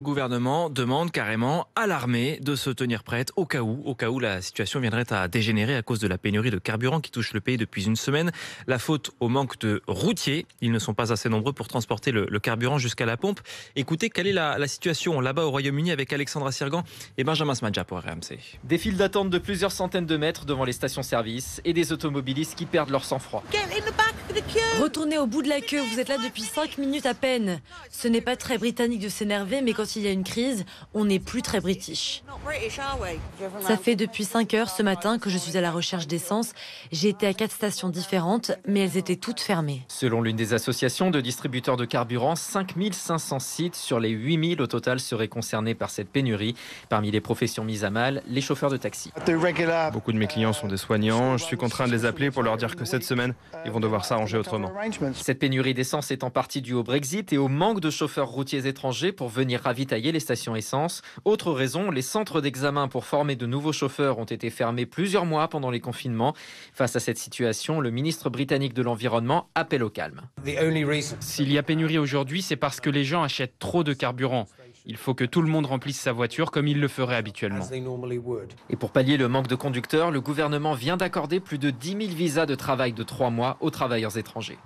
Le gouvernement demande carrément à l'armée de se tenir prête au cas où la situation viendrait à dégénérer à cause de la pénurie de carburant qui touche le pays depuis une semaine. La faute au manque de routiers. Ils ne sont pas assez nombreux pour transporter le carburant jusqu'à la pompe. Écoutez, quelle est la situation là-bas au Royaume-Uni avec Alexandra Sirgan et Benjamin Smadja pour RMC. Des files d'attente de plusieurs centaines de mètres devant les stations-service et des automobilistes qui perdent leur sang-froid. Retournez au bout de la queue, vous êtes là depuis 5 minutes à peine. Ce n'est pas très britannique de s'énerver, mais quand il y a une crise, on n'est plus très british. Ça fait depuis 5 heures ce matin que je suis à la recherche d'essence. J'ai été à 4 stations différentes, mais elles étaient toutes fermées. Selon l'une des associations de distributeurs de carburant, 5500 sites sur les 8000 au total seraient concernés par cette pénurie. Parmi les professions mises à mal, les chauffeurs de taxi. Beaucoup de mes clients sont des soignants. Je suis contraint de les appeler pour leur dire que cette semaine, ils vont devoir s'arranger autrement. Cette pénurie d'essence est en partie due au Brexit et au manque de chauffeurs routiers étrangers pour venir ravitailler les stations essence. Autre raison, les centres d'examen pour former de nouveaux chauffeurs ont été fermés plusieurs mois pendant les confinements. Face à cette situation, le ministre britannique de l'Environnement appelle au calme. S'il y a pénurie aujourd'hui, c'est parce que les gens achètent trop de carburant. Il faut que tout le monde remplisse sa voiture comme il le ferait habituellement. Et pour pallier le manque de conducteurs, le gouvernement vient d'accorder plus de 10 000 visas de travail de 3 mois aux travailleurs étrangers.